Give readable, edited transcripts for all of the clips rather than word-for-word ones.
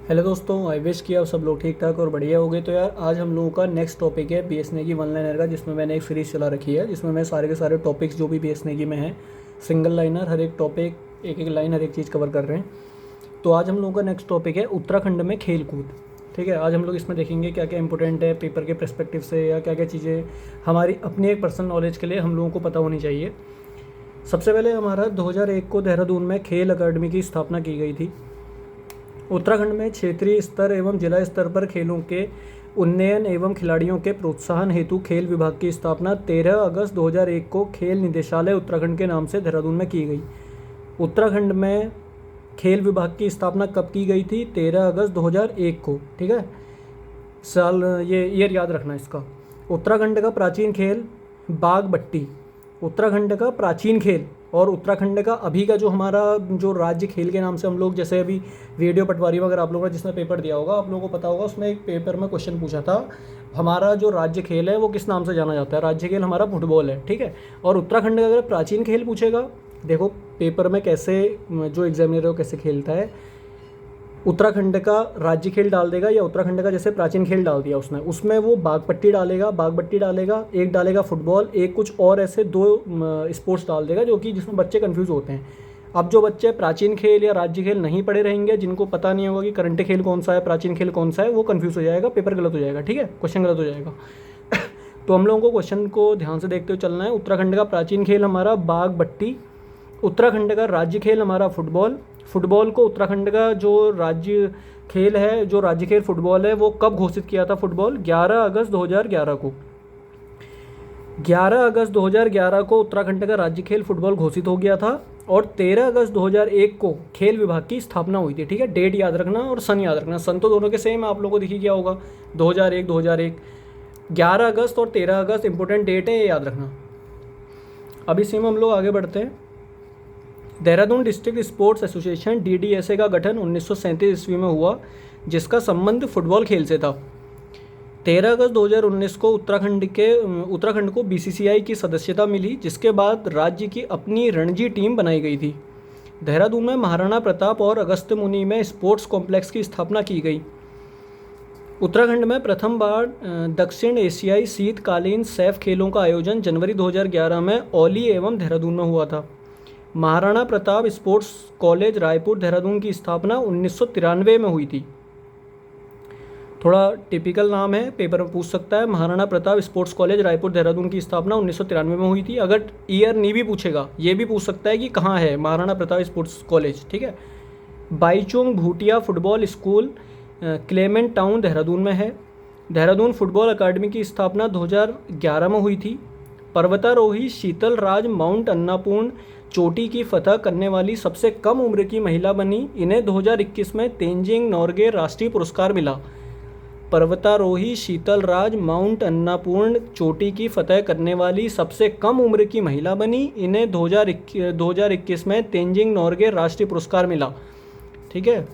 Hello दोस्तों, I wish कि आप सब लोग ठीक ठाक और बढ़िया हो गए। तो यार आज हम लोगों का नेक्स्ट टॉपिक है बीएसएनए की वन लाइनर का, जिसमें मैंने एक सीरीज़ चला रखी है, जिसमें मैं सारे के सारे टॉपिक्स जो भी बीएसएनए की में हैं सिंगल लाइनर, हर एक टॉपिक एक एक लाइन हर एक चीज़ कवर कर रहे हैं। तो आज हम लोगों का नेक्स्ट टॉपिक है उत्तराखंड में खेल कूद। ठीक है, आज हम लोग इसमें देखेंगे क्या क्या इंपॉर्टेंट है पेपर के पर्सपेक्टिव से, या क्या क्या चीज़ें हमारी अपनी एक पर्सनल नॉलेज के लिए हम लोगों को पता होनी चाहिए। सबसे पहले हमारा 2001 को देहरादून में खेल अकादमी की स्थापना की गई थी। उत्तराखंड में क्षेत्रीय स्तर एवं जिला स्तर पर खेलों के उन्नयन एवं खिलाड़ियों के प्रोत्साहन हेतु खेल विभाग की स्थापना 13 अगस्त 2001 को खेल निदेशालय उत्तराखंड के नाम से देहरादून में की गई। उत्तराखंड में खेल विभाग की स्थापना कब की गई थी? 13 अगस्त 2001 को। ठीक है, साल ये ईयर याद रखना इसका। उत्तराखंड का प्राचीन खेल बाग बट्टी, उत्तराखंड का प्राचीन खेल। और उत्तराखंड का अभी का जो हमारा जो राज्य खेल के नाम से हम लोग, जैसे अभी वीडियो पटवारी में अगर आप लोगों ने जिसने पेपर दिया होगा आप लोगों को पता होगा, उसमें एक पेपर में क्वेश्चन पूछा था हमारा जो राज्य खेल है वो किस नाम से जाना जाता है। राज्य खेल हमारा फुटबॉल है। ठीक है, और उत्तराखंड का अगर प्राचीन खेल पूछेगा, देखो पेपर में कैसे जो एग्जामिनर है वो कैसे खेलता है, उत्तराखंड का राज्य खेल डाल देगा या उत्तराखंड का जैसे प्राचीन खेल डाल दिया उसने, उसमें वो बागपट्टी डालेगा, बागबट्टी डालेगा, एक डालेगा फुटबॉल, एक कुछ और ऐसे दो स्पोर्ट्स डाल देगा, जो कि जिसमें बच्चे कंफ्यूज होते हैं। अब जो बच्चे प्राचीन खेल या राज्य खेल नहीं पढ़े रहेंगे, जिनको पता नहीं होगा कि करंट खेल कौन सा है, प्राचीन खेल कौन सा है, वो कंफ्यूज हो जाएगा, पेपर गलत हो जाएगा। ठीक है, क्वेश्चन गलत हो जाएगा। तो हम लोगों को क्वेश्चन को ध्यान से देखते हुए चलना है। उत्तराखंड का प्राचीन खेल हमारा बागबट्टी, उत्तराखंड का राज्य खेल हमारा फुटबॉल। फुटबॉल को उत्तराखंड का जो राज्य खेल है, जो राज्य खेल फुटबॉल है, वो कब घोषित किया था? फुटबॉल 11 अगस्त 2011 को। 11 अगस्त 2011 को उत्तराखंड का राज्य खेल फुटबॉल घोषित हो गया था और 13 अगस्त 2001 को खेल विभाग की स्थापना हुई थी। ठीक है, डेट याद रखना और सन याद रखना। सन तो दोनों के सेम आप लोगों को दिख ही गया होगा, 2001 11 अगस्त और 13 अगस्त इंपॉर्टेंट डेट है, ये याद रखना। अब इसी में हम लोग आगे बढ़ते हैं। Dehradun district sports association DDSA का गठन 1937 ईस्वी में हुआ, जिसका संबंध फुटबॉल खेल से था। 13 अगस्त 2019 को उत्तराखंड को BCCI की सदस्यता मिली, जिसके बाद राज्य की अपनी रणजी टीम बनाई गई थी। देहरादून में महाराणा प्रताप और अगस्त्य मुनि में स्पोर्ट्स कॉम्प्लेक्स की स्थापना की गई। उत्तराखंड में प्रथम बार दक्षिण एशियाई शीतकालीन सैफ खेलों का आयोजन जनवरी 2011 में औली एवं देहरादून में हुआ था। महाराणा प्रताप स्पोर्ट्स कॉलेज रायपुर देहरादून की स्थापना 1993 में हुई थी। थोड़ा टिपिकल नाम है, पेपर में पूछ सकता है। महाराणा प्रताप स्पोर्ट्स कॉलेज रायपुर देहरादून की स्थापना 1993 में हुई थी। अगर ईयर नहीं भी पूछेगा, ये भी पूछ सकता है कि कहाँ है महाराणा प्रताप स्पोर्ट्स कॉलेज। ठीक है, Baichung Bhutia football school Clement Town Dehradun में है। देहरादून फुटबॉल अकादमी की स्थापना 2011 में हुई थी। पर्वतारोही शीतल राज माउंट अन्नापूर्ण चोटी की फतह करने वाली सबसे कम उम्र की महिला बनी। इन्हें 2021 में तेंजिंग नोर्गे राष्ट्रीय पुरस्कार मिला। पर्वतारोही शीतल राज माउंट अन्नापूर्ण चोटी की फतह करने वाली सबसे कम उम्र की महिला बनी। इन्हें 2021 में तेंजिंग नोर्गे राष्ट्रीय पुरस्कार मिला। ठीक है,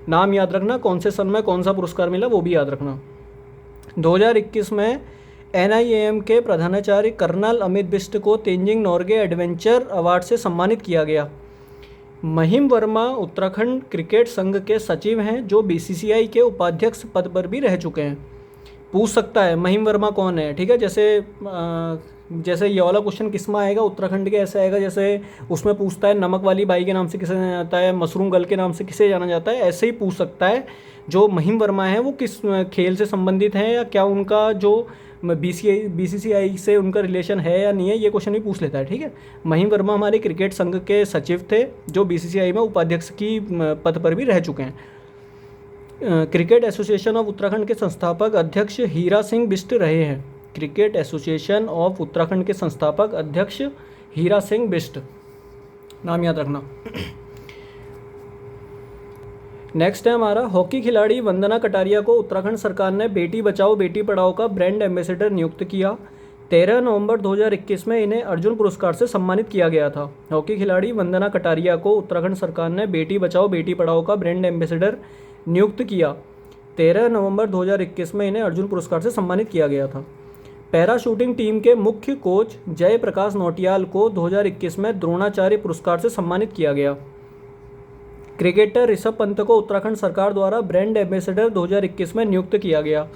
नाम याद रखना, कौन से सन में कौन सा पुरस्कार मिला वो भी याद रखना। 2021 में NIAM के प्रधानाचार्य कर्नल अमित बिष्ट को तेंजिंग नोर्गे एडवेंचर अवार्ड से सम्मानित किया गया। महिम वर्मा उत्तराखंड क्रिकेट संघ के सचिव हैं, जो BCCI के उपाध्यक्ष पद पर भी रह चुके हैं। पूछ सकता है महिम वर्मा कौन है। ठीक है, जैसे ये वाला क्वेश्चन किस में आएगा, उत्तराखंड के ऐसे आएगा जैसे उसमें पूछता है नमक वाली बाई के नाम से किसे जाना जाता है, मशरूम गर्ल के नाम से किसे जाना जाता है, ऐसे ही पूछ सकता है जो महिम वर्मा है वो किस खेल से संबंधित हैं, या क्या उनका जो BCCI से उनका रिलेशन है या नहीं है, ये क्वेश्चन भी पूछ लेता है। ठीक है, महिम वर्मा हमारे क्रिकेट संघ के सचिव थे, जो BCCI में उपाध्यक्ष की पद पर भी रह चुके हैं। क्रिकेट एसोसिएशन ऑफ उत्तराखंड के संस्थापक अध्यक्ष हीरा सिंह बिष्ट रहे हैं। क्रिकेट एसोसिएशन ऑफ उत्तराखंड के संस्थापक अध्यक्ष हीरा सिंह बिष्ट, नाम याद रखना। नेक्स्ट है हमारा हॉकी खिलाड़ी वंदना कटारिया को उत्तराखंड सरकार ने बेटी बचाओ बेटी पढ़ाओ का ब्रांड एम्बेसडर नियुक्त किया। 13 नवंबर 2021 में इन्हें अर्जुन पुरस्कार से सम्मानित किया गया था। हॉकी खिलाड़ी वंदना कटारिया को उत्तराखंड सरकार ने बेटी बचाओ बेटी पढ़ाओ का ब्रांड एम्बेसडर नियुक्त किया। 13 नवंबर 2021 में इन्हें अर्जुन पुरस्कार से सम्मानित किया गया था। पैरा शूटिंग टीम के मुख्य कोच जय प्रकाश नौटियाल को 2021 में द्रोणाचार्य पुरस्कार से सम्मानित किया गया। क्रिकेटर ऋषभ पंत को उत्तराखंड सरकार द्वारा ब्रांड एम्बेसडर 2021 में नियुक्त किया गया।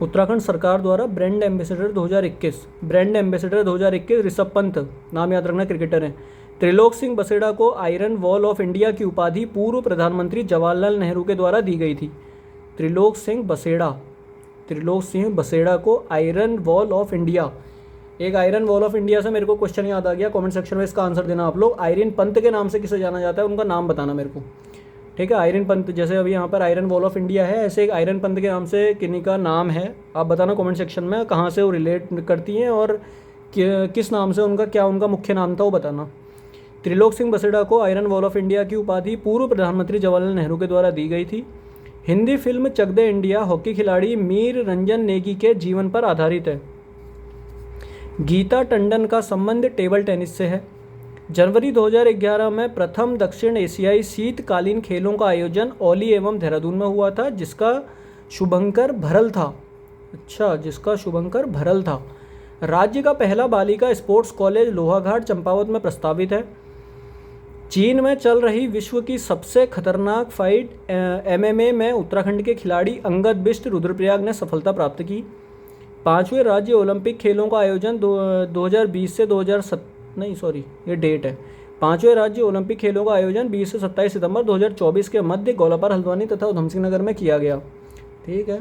उत्तराखंड सरकार द्वारा ब्रांड एम्बेसडर 2021 ऋषभ पंत, नाम याद रखना, क्रिकेटर हैं। त्रिलोक सिंह बसेड़ा को आयरन वॉल ऑफ इंडिया की उपाधि पूर्व प्रधानमंत्री जवाहरलाल नेहरू के द्वारा दी गई थी। त्रिलोक सिंह बसेड़ा को आयरन वॉल ऑफ इंडिया, एक आयरन वॉल ऑफ इंडिया से मेरे को क्वेश्चन याद आ गया, कमेंट सेक्शन में इसका आंसर देना आप लोग। आयरन पंत के नाम से किसे जाना जाता है, उनका नाम बताना मेरे को, ठीक है। आयरन पंत, जैसे अभी यहाँ पर आयरन वॉल ऑफ इंडिया है, ऐसे एक आयरन पंत के नाम से किन्हीं का नाम है, आप बताना कमेंट सेक्शन में कहाँ से वो रिलेट करती हैं और किस नाम से उनका मुख्य नाम था वो बताना। त्रिलोक सिंह बसेड़ा को आयरन वॉल ऑफ इंडिया की उपाधि पूर्व प्रधानमंत्री जवाहरलाल नेहरू के द्वारा दी गई थी। हिंदी फिल्म चक दे इंडिया हॉकी खिलाड़ी मीर रंजन नेगी के जीवन पर आधारित है। गीता टंडन का संबंध टेबल टेनिस से है। जनवरी 2011 में प्रथम दक्षिण एशियाई शीतकालीन खेलों का आयोजन औली एवं देहरादून में हुआ था, जिसका शुभंकर भरल था। राज्य का पहला बालिका स्पोर्ट्स कॉलेज लोहाघाट चंपावत में प्रस्तावित है। चीन में चल रही विश्व की सबसे खतरनाक फाइट MMA में उत्तराखंड के खिलाड़ी अंगद बिष्ट रुद्रप्रयाग ने सफलता प्राप्त की। 5वें राज्य ओलंपिक खेलों का आयोजन 2020 से 5वें राज्य ओलंपिक खेलों का आयोजन 20 से 27 सितंबर 2024 के मध्य गोलापार, हल्द्वानी तथा उधमसिंह नगर में किया गया। ठीक है।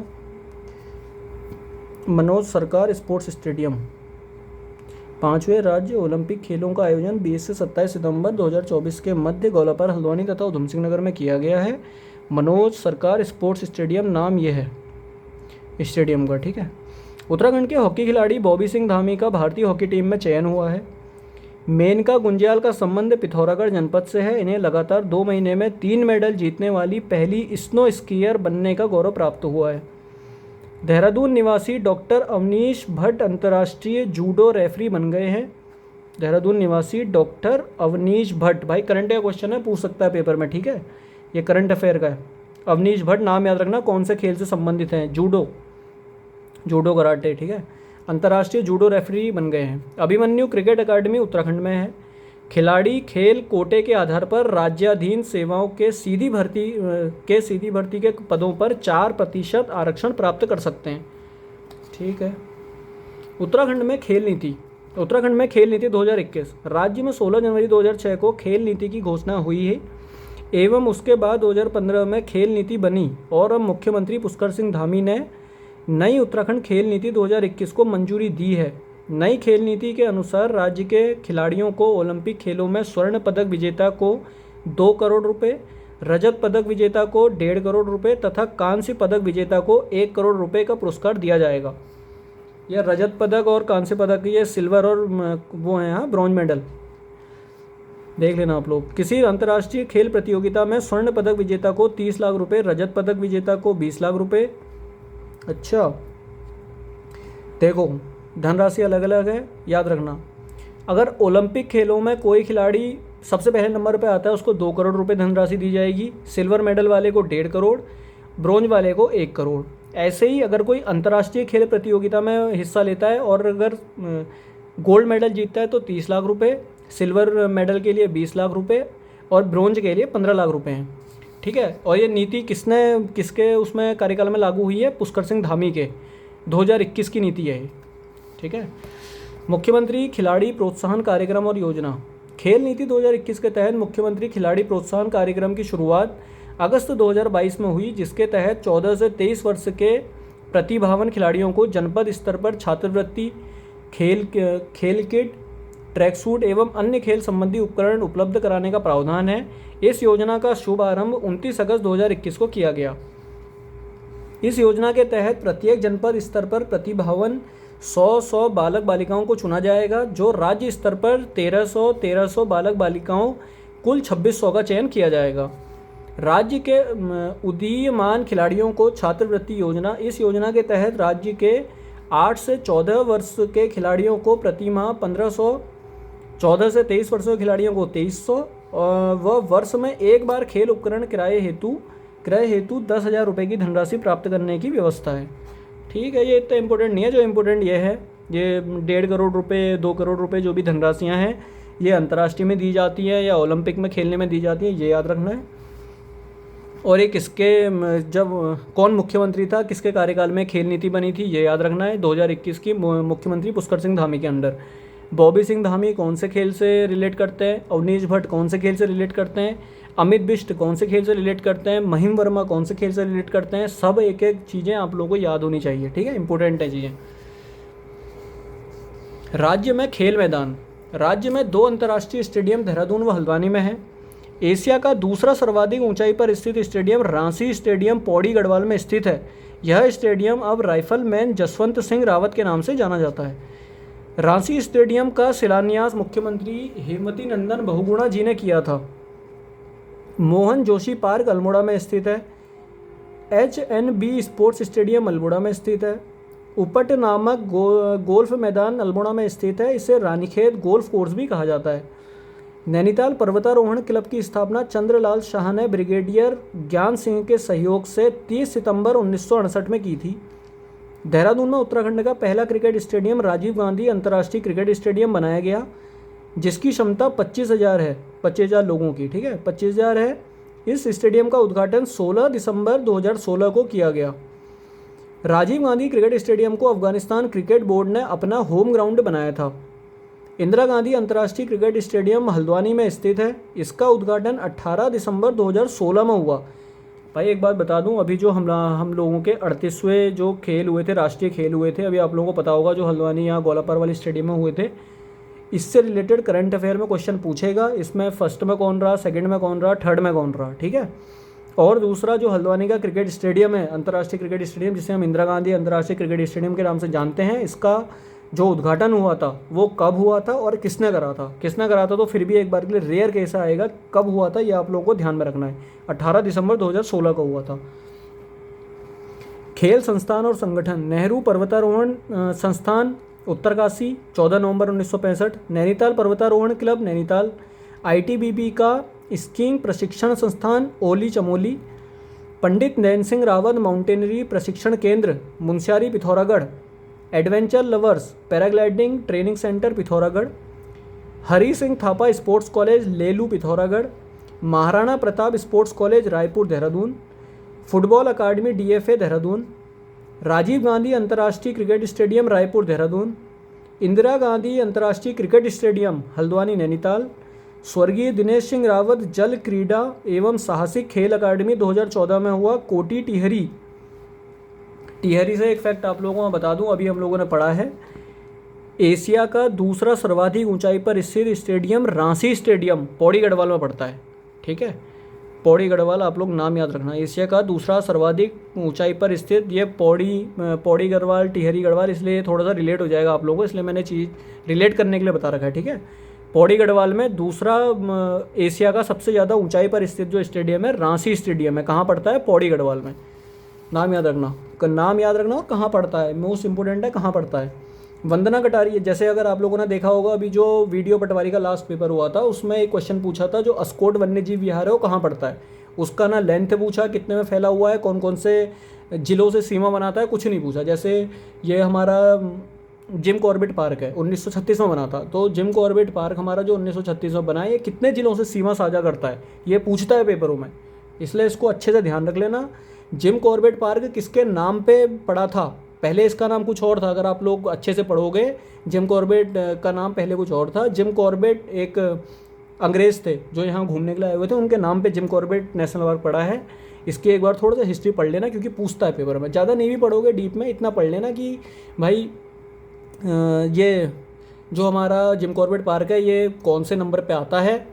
मनोज सरकार स्पोर्ट्स स्टेडियम, 5वें राज्य ओलंपिक खेलों का आयोजन 20 से 27 सितंबर 2024 के मध्य गोलापार, हल्द्वानी तथा उधमसिंह नगर में किया गया है। मनोज सरकार स्पोर्ट्स स्टेडियम, नाम ये है स्टेडियम का। ठीक है। उत्तराखंड के हॉकी खिलाड़ी बॉबी सिंह धामी का भारतीय हॉकी टीम में चयन हुआ है। मेनका गुंज्याल का संबंध पिथौरागढ़ जनपद से है। इन्हें लगातार 2 महीने में 3 मेडल जीतने वाली पहली स्नो स्कीयर बनने का गौरव प्राप्त हुआ है। देहरादून निवासी डॉक्टर अवनीश भट्ट अंतर्राष्ट्रीय जूडो रेफरी बन गए हैं। देहरादून निवासी डॉक्टर अवनीश भट्ट, भाई करंट का क्वेश्चन है, पूछ सकता है पेपर में। ठीक है, ये करंट अफेयर का है। अवनीश भट्ट, नाम याद रखना, कौन से खेल से संबंधित हैं? Judo karate. ठीक है, अंतर्राष्ट्रीय जूडो रेफरी बन गए हैं। अभिमन्यु क्रिकेट अकादमी उत्तराखंड में है। खिलाड़ी खेल कोटे के आधार पर राज्याधीन सेवाओं के सीधी भर्ती के पदों पर 4% आरक्षण प्राप्त कर सकते हैं। ठीक है। उत्तराखंड में खेल नीति 2021, राज्य में 16 जनवरी 2006 को खेल नीति की घोषणा हुई है एवं उसके बाद 2015 में खेल नीति बनी और अब मुख्यमंत्री पुष्कर सिंह धामी ने नई उत्तराखंड खेल नीति 2021 को मंजूरी दी है। नई खेल नीति के अनुसार राज्य के खिलाड़ियों को ओलंपिक खेलों में स्वर्ण पदक विजेता को 2 करोड़ रुपए, रजत पदक विजेता को 1.5 करोड़ रुपए तथा कांस्य पदक विजेता को 1 करोड़ रुपए का पुरस्कार दिया जाएगा। यह रजत पदक और कांस्य पदक, ये सिल्वर और वो हैं, हाँ, ब्रॉन्ज मेडल देख लेना आप लोग। किसी अंतर्राष्ट्रीय खेल प्रतियोगिता में स्वर्ण पदक विजेता को 30 लाख रुपए, रजत पदक विजेता को 20 लाख रुपए। अच्छा, देखो धनराशि अलग अलग है, याद रखना। अगर ओलंपिक खेलों में कोई खिलाड़ी सबसे पहले नंबर पे आता है उसको 2 करोड़ रुपए धनराशि दी जाएगी, सिल्वर मेडल वाले को 1.5 करोड़, ब्रॉन्ज वाले को 1 करोड़। ऐसे ही अगर कोई अंतर्राष्ट्रीय खेल प्रतियोगिता में हिस्सा लेता है और अगर गोल्ड मेडल जीतता है तो 30 लाख रुपये, सिल्वर मेडल के लिए 20 लाख रुपये और ब्रॉन्ज के लिए 15 लाख रुपये हैं। ठीक है। और ये नीति किसके उसमें कार्यकाल में लागू हुई है? पुष्कर सिंह धामी के 2021 की नीति है। ठीक है। मुख्यमंत्री खिलाड़ी प्रोत्साहन कार्यक्रम और योजना। खेल नीति 2021 के तहत मुख्यमंत्री खिलाड़ी प्रोत्साहन कार्यक्रम की शुरुआत अगस्त 2022 में हुई, जिसके तहत 14 से 23 वर्ष के प्रतिभावान खिलाड़ियों को जनपद स्तर पर छात्रवृत्ति, खेल किट, ट्रैक सूट एवं अन्य खेल संबंधी उपकरण उपलब्ध कराने का प्रावधान है। इस योजना का शुभारंभ 29 अगस्त 2021 को किया गया। इस योजना के तहत प्रत्येक जनपद स्तर पर प्रतिभावान 100 बालक बालिकाओं को चुना जाएगा, जो राज्य स्तर पर 1300 बालक बालिकाओं कुल 2600 का चयन किया जाएगा। राज्य के उदीयमान खिलाड़ियों को छात्रवृत्ति योजना। इस योजना के तहत राज्य के 8 से 14 वर्ष के खिलाड़ियों को प्रति माह 1500, 14 से 23 वर्षों के खिलाड़ियों को 2300 व वर्ष में एक बार खेल उपकरण क्रय हेतु 10,000 रुपये की धनराशि प्राप्त करने की व्यवस्था है। ठीक है, ये इतना इम्पोर्टेंट नहीं है। जो इम्पोर्टेंट ये है, ये 1.5 करोड़ रुपये, 2 करोड़ रुपये जो भी धनराशियाँ हैं, ये अंतर्राष्ट्रीय में दी जाती है या ओलंपिक में खेलने में दी जाती है, ये याद रखना है। और एक किसके जब कौन मुख्यमंत्री था, किसके कार्यकाल में खेल नीति बनी थी, ये याद रखना है। 2021 की मुख्यमंत्री पुष्कर सिंह धामी के अंडर। बॉबी सिंह धामी कौन से खेल से रिलेट करते हैं, अवनीश भट्ट कौन से खेल से रिलेट करते हैं, अमित बिष्ट कौन से खेल से रिलेट करते हैं, महिम वर्मा कौन से खेल से रिलेट करते हैं। सब एक एक चीज़ें आप लोगों को याद होनी चाहिए, ठीक है, इंपॉर्टेंट है चीज़ें। राज्य में खेल मैदान। राज्य में 2 अंतर्राष्ट्रीय स्टेडियम देहरादून व हल्द्वानी में है। एशिया का दूसरा सर्वाधिक ऊंचाई पर स्थित स्टेडियम रांसी स्टेडियम पौड़ी गढ़वाल में स्थित है। यह स्टेडियम अब राइफलमैन जसवंत सिंह रावत के नाम से जाना जाता है। रांसी स्टेडियम का शिलान्यास मुख्यमंत्री हेमवती नंदन बहुगुणा जी ने किया था। मोहन जोशी पार्क अल्मोड़ा में स्थित है। HNB स्पोर्ट्स स्टेडियम अल्मोड़ा में स्थित है। उपट नामक गोल्फ मैदान अल्मोड़ा में स्थित है। इसे रानीखेत गोल्फ कोर्स भी कहा जाता है। नैनीताल पर्वतारोहण क्लब की स्थापना चंद्रलाल शाह ने ब्रिगेडियर ज्ञान सिंह के सहयोग से 30 सितंबर 1968 में की थी। देहरादून में उत्तराखंड का पहला क्रिकेट स्टेडियम राजीव गांधी अंतर्राष्ट्रीय क्रिकेट स्टेडियम बनाया गया, जिसकी क्षमता 25,000 है, 25,000 लोगों की, ठीक है, 25,000 है। इस स्टेडियम का उद्घाटन 16 दिसंबर 2016 को किया गया। राजीव गांधी क्रिकेट स्टेडियम को अफगानिस्तान क्रिकेट बोर्ड ने अपना होम ग्राउंड बनाया था। इंदिरा गांधी अंतर्राष्ट्रीय क्रिकेट स्टेडियम हल्द्वानी में स्थित है। इसका उद्घाटन 18 दिसंबर 2016 में हुआ। भाई एक बात बता दूं, अभी जो हम लोगों के 38वें जो खेल हुए थे, राष्ट्रीय खेल हुए थे, अभी आप लोगों को पता होगा, जो हल्द्वानी या गोलापार वाली स्टेडियम में हुए थे, इससे रिलेटेड करंट अफेयर में क्वेश्चन पूछेगा। इसमें फर्स्ट में कौन रहा, सेकंड में कौन रहा, थर्ड में कौन रहा, ठीक है। और दूसरा जो हल्द्वानी का क्रिकेट स्टेडियम है, अंतर्राष्ट्रीय क्रिकेट स्टेडियम, जिसे हम इंदिरा गांधी अंतर्राष्ट्रीय क्रिकेट स्टेडियम के नाम से जानते हैं, इसका जो उद्घाटन हुआ था वो कब हुआ था और किसने करा था। किसने करा था तो फिर भी एक बार के लिए रेयर केस आएगा, कब हुआ था ये आप लोगों को ध्यान में रखना है। 18 दिसंबर 2016 को हुआ था। खेल संस्थान और संगठन। नेहरू पर्वतारोहण संस्थान उत्तरकाशी 14 नवंबर 1965। नैनीताल पर्वतारोहण क्लब नैनीताल। ITBP का स्कीइंग प्रशिक्षण संस्थान ओली चमोली। पंडित नैन सिंह रावत माउंटेनरी प्रशिक्षण केंद्र Munsiyari Pithoragarh. Adventure lovers paragliding training centre Pithoragarh. Hari Singh Thapa sports college Lelu Pithoragarh. Maharana Pratap sports college Raipur Dehradun. Football अकादमी DFA देहरादून। राजीव गांधी अंतर्राष्ट्रीय क्रिकेट स्टेडियम रायपुर देहरादून। इंदिरा गांधी अंतर्राष्ट्रीय क्रिकेट स्टेडियम हल्द्वानी नैनीताल। स्वर्गीय दिनेश सिंह रावत जल क्रीड़ा एवं साहसिक खेल अकादमी 2014 में हुआ कोटी टिहरी। टिहरी से एक फैक्ट आप लोगों को बता दूं, अभी हम लोगों ने पढ़ा है, एशिया का दूसरा सर्वाधिक ऊंचाई पर स्थित स्टेडियम रांसी स्टेडियम पौड़ी गढ़वाल में पड़ता है, ठीक है। पौड़ी गढ़वाल आप लोग नाम याद रखना। एशिया का दूसरा सर्वाधिक ऊंचाई पर स्थित ये पौड़ी गढ़वाल, टिहरी गढ़वाल, इसलिए थोड़ा सा रिलेट हो जाएगा आप लोगों को, इसलिए मैंने चीज़ रिलेट करने के लिए बता रखा है, ठीक है। पौड़ी गढ़वाल में दूसरा एशिया का सबसे ज़्यादा ऊंचाई पर स्थित जो स्टेडियम है रांसी स्टेडियम है। कहाँ पड़ता है? पौड़ी गढ़वाल में। नाम याद रखना, नाम याद रखना और कहाँ पड़ता है, मोस्ट इंपॉर्टेंट है कहाँ पड़ता है। वंदना कटारिया, जैसे अगर आप लोगों ने देखा होगा अभी जो वीडियो पटवारी का लास्ट पेपर हुआ था उसमें एक क्वेश्चन पूछा था, जो अस्कोट वन्यजीव विहार है वो कहाँ पड़ता है, उसका ना लेंथ पूछा, कितने में फैला हुआ है, कौन कौन से जिलों से सीमा बनाता है, कुछ नहीं पूछा। जैसे ये हमारा जिम कॉर्बेट पार्क है 1936 में बना था, तो जिम कॉर्बेट पार्क हमारा जो 1936 में बना है ये कितने जिलों से सीमा साझा करता है, ये पूछता है पेपरों में, इसलिए इसको अच्छे से ध्यान रख लेना। जिम कॉर्बेट पार्क किसके नाम पे पड़ा था? पहले इसका नाम कुछ और था, अगर आप लोग अच्छे से पढ़ोगे जिम कॉर्बेट का नाम पहले कुछ और था। जिम कॉर्बेट एक अंग्रेज़ थे जो यहाँ घूमने के लिए आए हुए थे, उनके नाम पे जिम कॉर्बेट नेशनल पार्क पड़ा है। इसकी एक बार थोड़ा सा हिस्ट्री पढ़ लेना क्योंकि पूछता है पेपर में, ज़्यादा नहीं भी पढ़ोगे डीप में, इतना पढ़ लेना कि भाई ये जो हमारा जिम कॉर्बेट पार्क है ये कौन से नंबर पे आता है,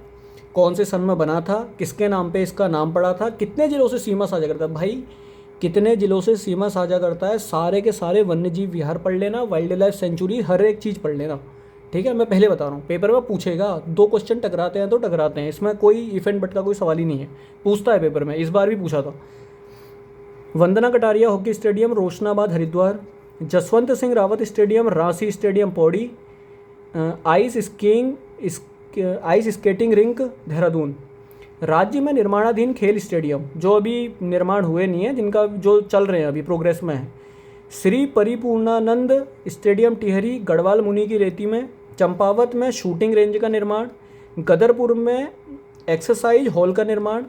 कौन से सन में बना था, किसके नाम पे इसका नाम पड़ा था, कितने ज़िलों से सीमा साझा करता है। भाई कितने ज़िलों से सीमा साझा करता है, सारे के सारे वन्यजीव विहार पढ़ लेना, वाइल्ड लाइफ सेंचुरी, हर एक चीज़ पढ़ लेना, ठीक है। मैं पहले बता रहा हूँ, पेपर में पूछेगा, 2 क्वेश्चन टकराते हैं तो टकराते हैं, इसमें कोई इफ एंड बट का कोई सवाल ही नहीं है, पूछता है पेपर में, इस बार भी पूछा था। Vandana Kataria hockey stadium Roshnabad Haridwar. Jaswant Singh Rawat stadium Ransi stadium Pauri. Ice skating rink Dehradun. राज्य में निर्माणाधीन खेल स्टेडियम जो अभी निर्माण हुए नहीं है, जिनका जो चल रहे हैं अभी प्रोग्रेस में है। श्री परिपूर्णानंद स्टेडियम टिहरी गढ़वाल मुनि की रेती में। चंपावत में शूटिंग रेंज का निर्माण, गदरपुर में एक्सरसाइज हॉल का निर्माण,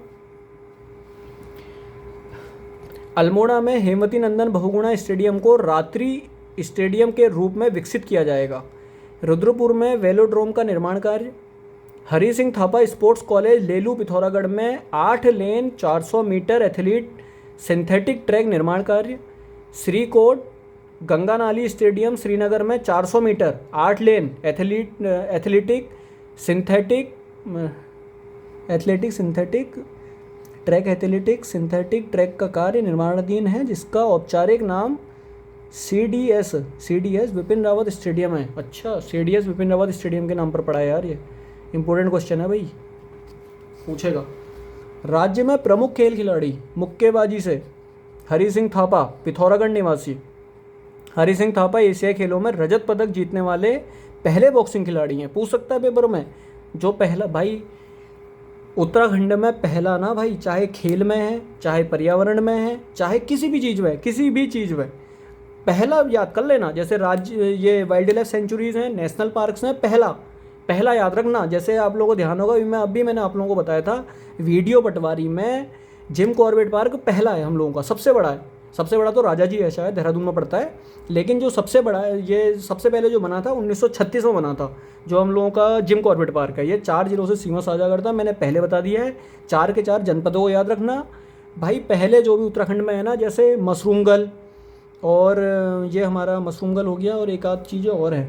अल्मोड़ा में हेमवती नंदन बहुगुणा स्टेडियम को रात्रि स्टेडियम के रूप में विकसित किया जाएगा, रुद्रपुर में वेलोड्रोम का निर्माण कार्य, हरि सिंह थापा स्पोर्ट्स कॉलेज लेलू पिथौरागढ़ में 8 लेन 400 मीटर एथलीट सिंथेटिक ट्रैक निर्माण कार्य, श्रीकोट गंगा नाली स्टेडियम श्रीनगर में 400 मीटर 8 लेन एथलेटिक सिंथेटिक ट्रैक का कार्य निर्माणाधीन है, जिसका औपचारिक नाम CDS विपिन रावत स्टेडियम है। अच्छा, CDS विपिन रावत स्टेडियम के नाम पर पड़ा है यार, ये इंपॉर्टेंट क्वेश्चन है भाई, पूछेगा। राज्य में प्रमुख खेल खिलाड़ी मुक्केबाजी से हरि सिंह थापा पिथौरागढ़ निवासी। हरि सिंह थापा एशियाई खेलों में रजत पदक जीतने वाले पहले बॉक्सिंग खिलाड़ी हैं। पूछ सकता है पेपर में, जो पहला भाई उत्तराखंड में पहला ना भाई, चाहे खेल में है, चाहे पर्यावरण में है, चाहे किसी भी चीज़ में पहला याद कर लेना। जैसे राज्य ये वाइल्ड लाइफ सेंचुरीज हैं, नेशनल पार्क्स हैं, पहला याद रखना। जैसे आप लोगों को ध्यान होगा, मैंने आप लोगों को बताया था वीडियो पटवारी में जिम कॉर्बेट पार्क पहला है हम लोगों का, सबसे बड़ा है। सबसे बड़ा तो राजा जी है, शायद देहरादून में पड़ता है, लेकिन जो सबसे बड़ा है, ये सबसे पहले जो बना था 1936 में बना था, जो हम लोगों का जिम कॉर्बेट पार्क है। ये 4 जिलों से सीमा साझा करता है, मैंने पहले बता दिया है। 4 के 4 जनपदों को याद रखना भाई। पहले जो भी उत्तराखंड में है ना, जैसे मशरूमगल, और ये हमारा मशरूमगल हो गया, और एक आध चीज़ें और है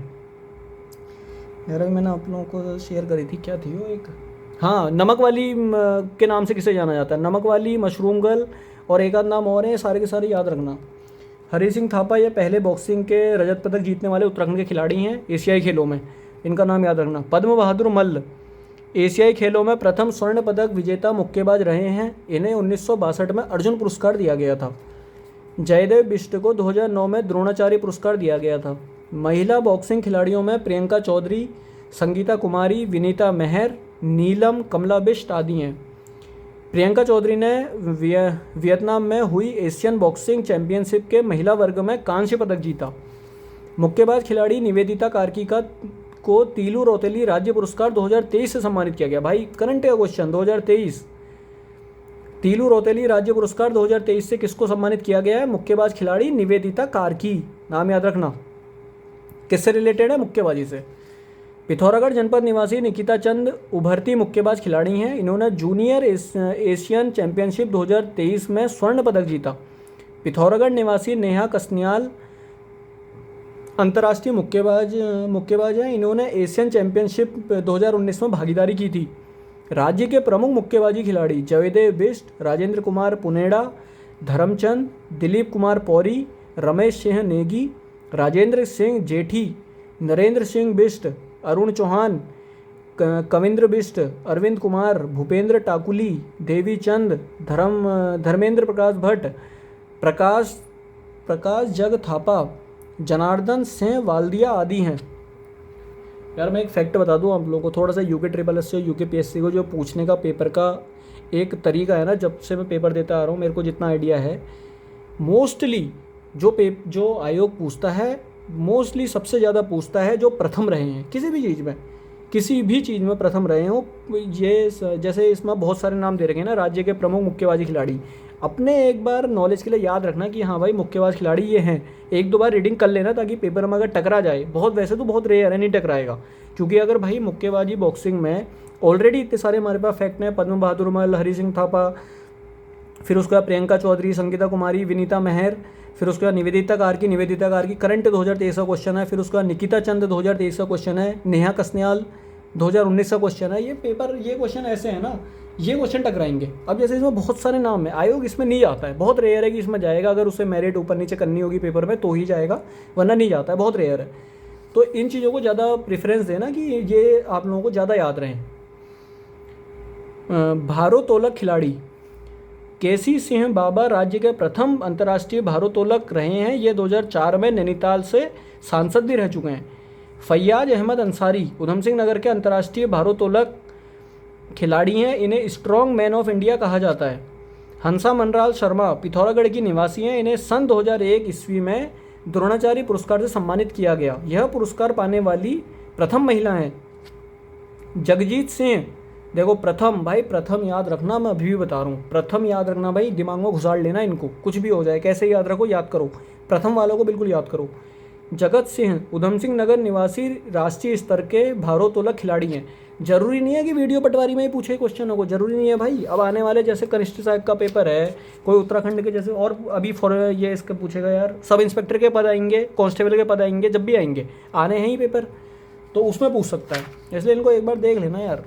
यार, मैंने आप लोगों को शेयर करी थी, क्या थी वो एक, हाँ, नमक वाली के नाम से किसे जाना जाता है, नमक वाली, मशरूमगल, और एक आध नाम और हैं, सारे के सारे याद रखना। हरि सिंह थापा ये पहले बॉक्सिंग के रजत पदक जीतने वाले उत्तराखंड के खिलाड़ी हैं एशियाई खेलों में, इनका नाम याद रखना। पद्म बहादुर मल्ल एशियाई खेलों में प्रथम स्वर्ण पदक विजेता मुक्केबाज रहे हैं, इन्हें 1962 में अर्जुन पुरस्कार दिया गया था। जयदेव बिष्ट को 2009 में द्रोणाचार्य पुरस्कार दिया गया था। महिला बॉक्सिंग खिलाड़ियों में प्रियंका चौधरी, संगीता कुमारी, विनीता मेहर, नीलम, कमला बिष्ट आदि हैं। प्रियंका चौधरी ने वियतनाम में हुई एशियन बॉक्सिंग चैंपियनशिप के महिला वर्ग में कांस्य पदक जीता। मुक्केबाज खिलाड़ी निवेदिता कार्किका को तीलू रौतेली राज्य पुरस्कार 2023 से सम्मानित किया गया। भाई करंट का क्वेश्चन 2023, तीलू रौतेली राज्य पुरस्कार 2023 से किसको सम्मानित किया गया है? मुक्केबाज खिलाड़ी निवेदिता कार्की, नाम याद रखना। किससे रिलेटेड है? मुक्केबाजी से। पिथौरागढ़ जनपद निवासी निकिता चंद उभरती मुक्केबाज खिलाड़ी हैं। इन्होंने जूनियर एशियन चैंपियनशिप 2023 में स्वर्ण पदक जीता। पिथौरागढ़ निवासी नेहा कसनियाल अंतर्राष्ट्रीय मुक्केबाज हैं। इन्होंने एशियन चैंपियनशिप 2019 में भागीदारी की थी। राज्य के प्रमुख मुक्केबाजी खिलाड़ी जयदेव बिष्ट, राजेंद्र कुमार पुनेड़ा, धर्मचंद, दिलीप कुमार पौरी, रमेश सिंह नेगी, राजेंद्र सिंह जेठी, नरेंद्र सिंह बिष्ट, अरुण चौहान, कविंद्र बिष्ट, अरविंद कुमार, भूपेंद्र टाकुली, देवी चंद, धर्मेंद्र प्रकाश भट्ट, प्रकाश जग थापा, जनार्दन सिंह वाल्दिया आदि हैं। यार मैं एक फैक्ट बता दूं आप लोगों को, थोड़ा सा यूके ट्रिपल एस से यूके पीएससी को जो पूछने का पेपर का एक तरीका है ना, जब से मैं पेपर देता आ रहा हूँ मेरे को जितना आइडिया है, मोस्टली जो आयोग पूछता है, मोस्टली सबसे ज़्यादा पूछता है जो प्रथम रहे हैं किसी भी चीज़ में प्रथम रहे हो। ये जैसे इसमें बहुत सारे नाम दे रखे हैं ना, राज्य के प्रमुख मुक्केबाजी खिलाड़ी। अपने एक बार नॉलेज के लिए याद रखना कि हाँ भाई मुक्केबाज खिलाड़ी ये हैं, एक दो बार रीडिंग कर लेना ताकि पेपर में अगर टकरा जाए, वैसे तो बहुत रेयर है, नहीं टकराएगा। क्योंकि अगर भाई मुक्केबाजी बॉक्सिंग में ऑलरेडी इतने सारे हमारे पास फैक्ट हैं, पद्म बहादुर मल, हरि सिंह थापा, फिर उसके बाद प्रियंका चौधरी, संगीता कुमारी, विनीता मेहर, फिर उसके बाद निवेदिता कार्की करंट 2023 का क्वेश्चन है, फिर उसका निकिता चंद 2023 का क्वेश्चन है, नेहा कसनियाल 2019 का क्वेश्चन है। ये क्वेश्चन ऐसे है ना, ये क्वेश्चन टकराएंगे। अब जैसे इसमें बहुत सारे नाम है, आयोग इसमें नहीं जाता है, बहुत रेयर है कि इसमें जाएगा। अगर उसे मेरिट ऊपर नीचे करनी होगी पेपर में तो ही जाएगा, वरना नहीं जाता है, बहुत रेयर है। तो इन चीज़ों को ज़्यादा प्रेफरेंस देना कि ये आप लोगों को ज़्यादा याद रहें। भारोत्तोलक खिलाड़ी केसी सिंह बाबा राज्य के प्रथम अंतर्राष्ट्रीय भारोत्तोलक रहे हैं। ये 2004 में नैनीताल से सांसद भी रह चुके हैं। फैयाज अहमद अंसारी उधम सिंह नगर के अंतर्राष्ट्रीय भारोत्तोलक खिलाड़ी हैं। इन्हें स्ट्रॉन्ग मैन ऑफ इंडिया कहा जाता है। हंसा मनराल शर्मा पिथौरागढ़ की निवासी हैं। इन्हें सन 2001 ईस्वी में द्रोणाचार्य पुरस्कार से सम्मानित किया गया। यह पुरस्कार पाने वाली प्रथम महिला हैं जगजीत सिंह। देखो प्रथम, भाई प्रथम याद रखना, मैं अभी भी बता रहा हूँ, प्रथम याद रखना भाई, दिमाग में घुसाड़ लेना इनको, कुछ भी हो जाए कैसे याद रखो, याद करो, प्रथम वालों को बिल्कुल याद करो। जगत सिंह उधम सिंह नगर निवासी राष्ट्रीय स्तर के भारोत्तोलक खिलाड़ी हैं। जरूरी नहीं है कि वीडियो पटवारी में ही पूछे क्वेश्चनों को, जरूरी नहीं है भाई। अब आने वाले जैसे कनिष्ठ साहब का पेपर है, कोई उत्तराखंड के जैसे, और अभी फॉर ये इसका पूछेगा यार, सब इंस्पेक्टर के पद आएंगे, कांस्टेबल के पद आएंगे, जब भी आएंगे, आने हैं ही पेपर, तो उसमें पूछ सकता है, इसलिए इनको एक बार देख लेना यार।